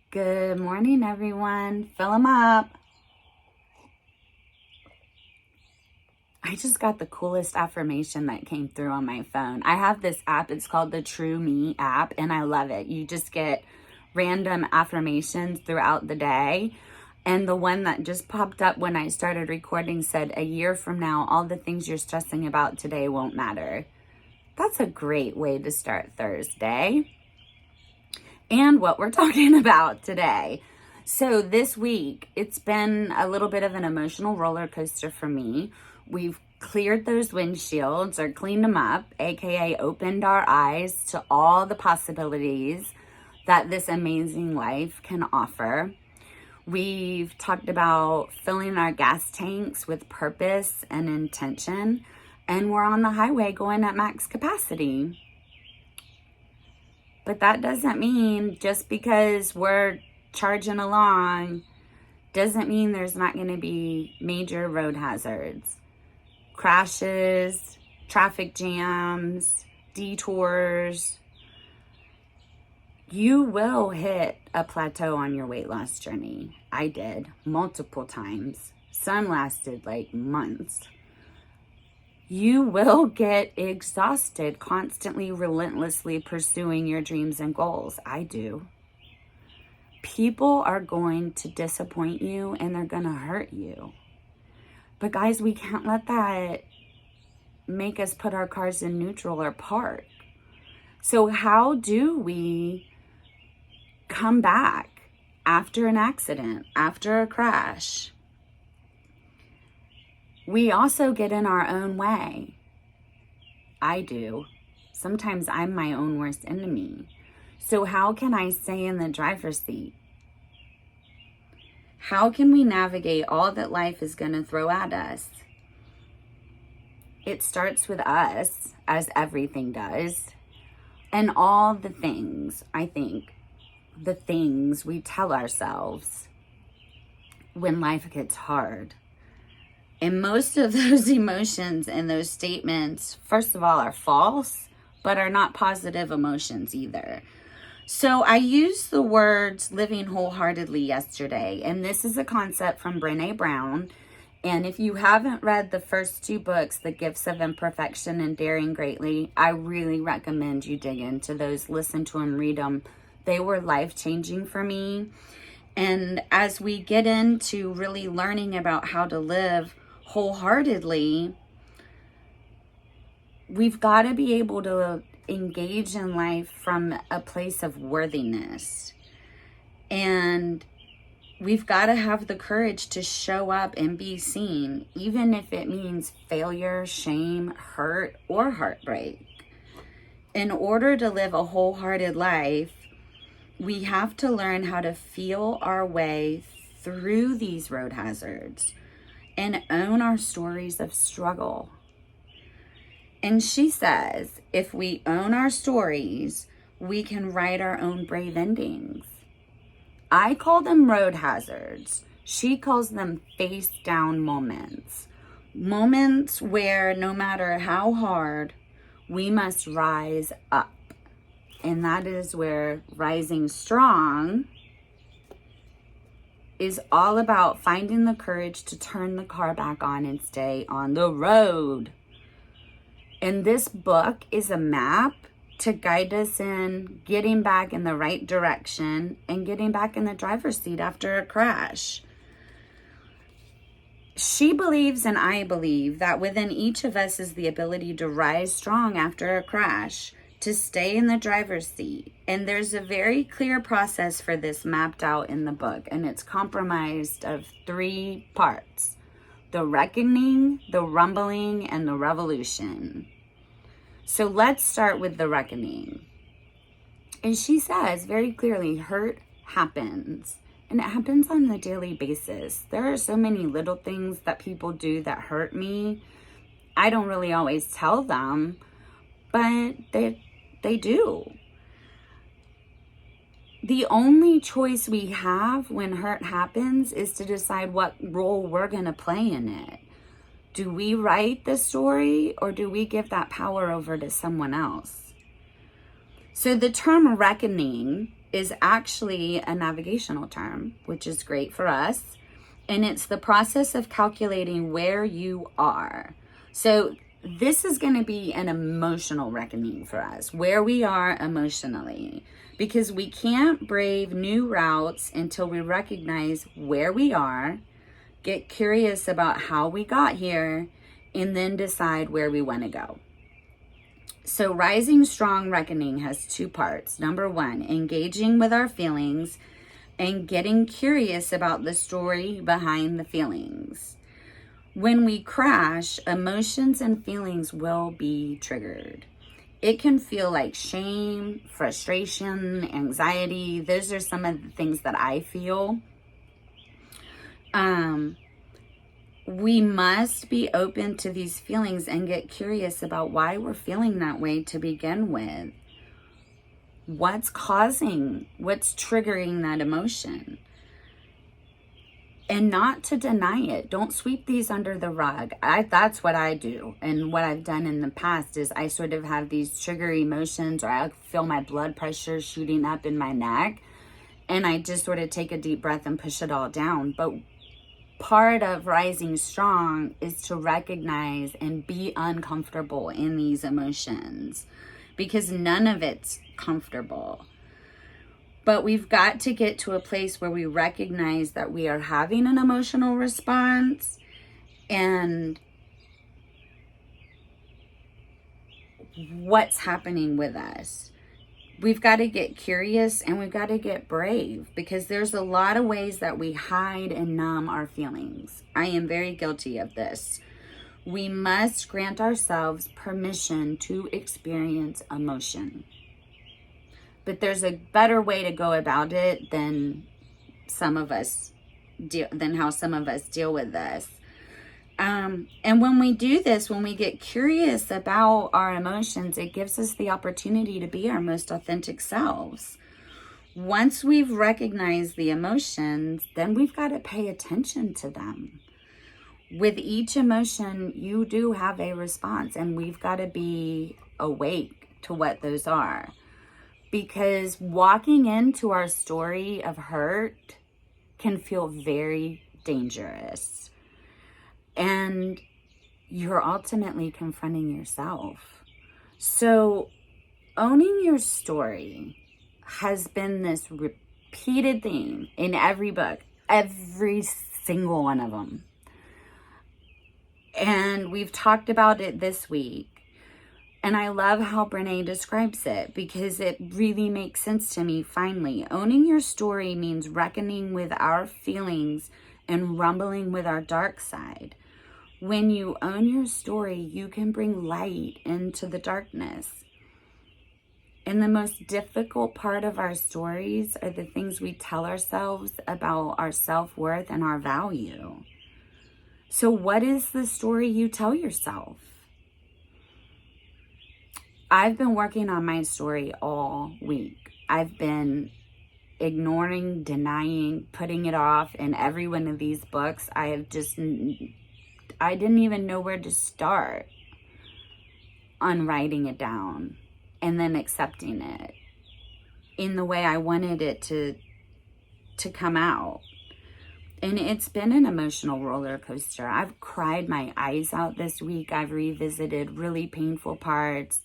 Good morning, everyone. Fill them up. I just got the coolest affirmation that came through on my phone. I have this app. It's called the True Me app, and I love it. You just get random affirmations throughout the day. And the one that just popped up when I started recording said, "A year from now, all the things you're stressing about today won't matter." That's a great way to start Thursday. And what we're talking about today. So this week, it's been a little bit of an emotional roller coaster for me. We've cleared those windshields or cleaned them up, aka opened our eyes to all the possibilities that this amazing life can offer. We've talked about filling our gas tanks with purpose and intention, and we're on the highway going at max capacity. But that doesn't mean just because we're charging along doesn't mean there's not going to be major road hazards, crashes, traffic jams, detours. You will hit a plateau on your weight loss journey. I did multiple times. Some lasted like months. You will get exhausted constantly, relentlessly pursuing your dreams and goals. I do. People are going to disappoint you and they're going to hurt you. But guys, we can't let that make us put our cars in neutral or park. So how do we come back after an accident, after a crash? We also get in our own way. I do. Sometimes I'm my own worst enemy. So how can I stay in the driver's seat? How can we navigate all that life is going to throw at us? It starts with us, as everything does. And all the things, I think, the things we tell ourselves when life gets hard. And most of those emotions and those statements, first of all, are false, but are not positive emotions either. So I used the words living wholeheartedly yesterday, and this is a concept from Brené Brown. And if you haven't read the first two books, The Gifts of Imperfection and Daring Greatly, I really recommend you dig into those, listen to them, read them. They were life-changing for me. And as we get into really learning about how to live wholeheartedly, we've got to be able to engage in life from a place of worthiness. And we've got to have the courage to show up and be seen, even if it means failure, shame, hurt, or heartbreak. In order to live a wholehearted life, we have to learn how to feel our way through these road hazards and own our stories of struggle. And she says, if we own our stories, we can write our own brave endings. I call them road hazards. She calls them face down moments. Moments where no matter how hard, we must rise up. And that is where rising strong is all about finding the courage to turn the car back on and stay on the road. And this book is a map to guide us in getting back in the right direction and getting back in the driver's seat after a crash. She believes, and I believe, that within each of us is the ability to rise strong after a crash, to stay in the driver's seat. And there's a very clear process for this mapped out in the book, and it's comprised of 3 parts: the reckoning, the rumbling, and the revolution. So let's start with the reckoning. And she says very clearly, hurt happens. And it happens on a daily basis. There are so many little things that people do that hurt me. I don't really always tell them, but they do. The only choice we have when hurt happens is to decide what role we're going to play in it. Do we write the story or do we give that power over to someone else? So the term reckoning is actually a navigational term, which is great for us. And it's the process of calculating where you are. So this is going to be an emotional reckoning for us, where we are emotionally, because we can't brave new routes until we recognize where we are, get curious about how we got here, and then decide where we want to go. So Rising Strong Reckoning has two parts. Number one, engaging with our feelings and getting curious about the story behind the feelings. When we crash, emotions and feelings will be triggered. It can feel like shame, frustration, anxiety. Those are some of the things that I feel. We must be open to these feelings and get curious about why we're feeling that way to begin with. What's triggering that emotion? And not to deny it. Don't sweep these under the rug. That's what I do. And what I've done in the past is I sort of have these trigger emotions, or I feel my blood pressure shooting up in my neck. And I just sort of take a deep breath and push it all down. But part of rising strong is to recognize and be uncomfortable in these emotions, because none of it's comfortable. But we've got to get to a place where we recognize that we are having an emotional response and what's happening with us. We've got to get curious and we've got to get brave, because there's a lot of ways that we hide and numb our feelings. I am very guilty of this. We must grant ourselves permission to experience emotion. But there's a better way to go about it than how some of us deal with this. And when we do this, when we get curious about our emotions, it gives us the opportunity to be our most authentic selves. Once we've recognized the emotions, then we've got to pay attention to them. With each emotion, you do have a response, and we've got to be awake to what those are. Because walking into our story of hurt can feel very dangerous. And you're ultimately confronting yourself. So owning your story has been this repeated theme in every book, every single one of them. And we've talked about it this week. And I love how Brene describes it, because it really makes sense to me finally. Owning your story means reckoning with our feelings and rumbling with our dark side. When you own your story, you can bring light into the darkness. And the most difficult part of our stories are the things we tell ourselves about our self-worth and our value. So what is the story you tell yourself? I've been working on my story all week. I've been ignoring, denying, putting it off. In every one of these books, I didn't even know where to start on writing it down and then accepting it in the way I wanted it to come out. And it's been an emotional roller coaster. I've cried my eyes out this week. I've revisited really painful parts.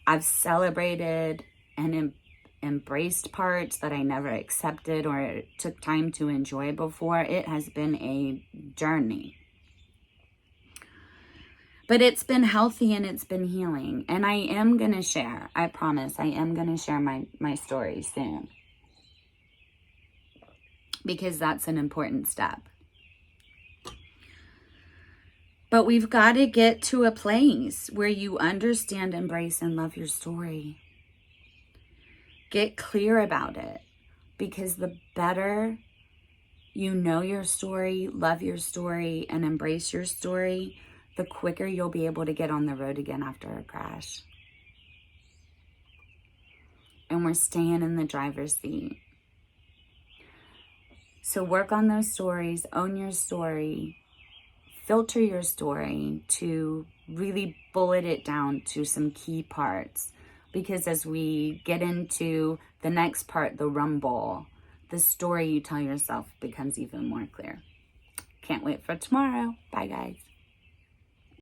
I've celebrated and embraced parts that I never accepted or took time to enjoy before. It has been a journey. But it's been healthy and it's been healing. And I am going to share, I promise, I am going to share my story soon. Because that's an important step. But we've got to get to a place where you understand, embrace, and love your story. Get clear about it, because the better you know your story, love your story, and embrace your story, the quicker you'll be able to get on the road again after a crash. And we're staying in the driver's seat. So work on those stories, own your story, filter your story to really bullet it down to some key parts. because as we get into the next part, the rumble, the story you tell yourself becomes even more clear. Can't wait for tomorrow. Bye, guys.